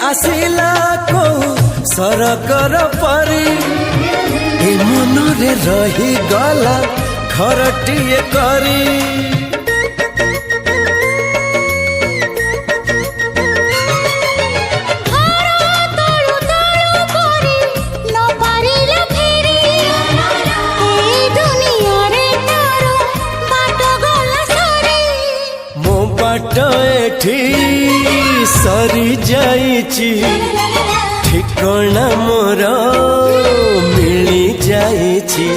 आसिला को सरकर परी ए मनरे रही गला घरटिए करी एठी सरी जाइची ठिकाना मोर मिली जाइची।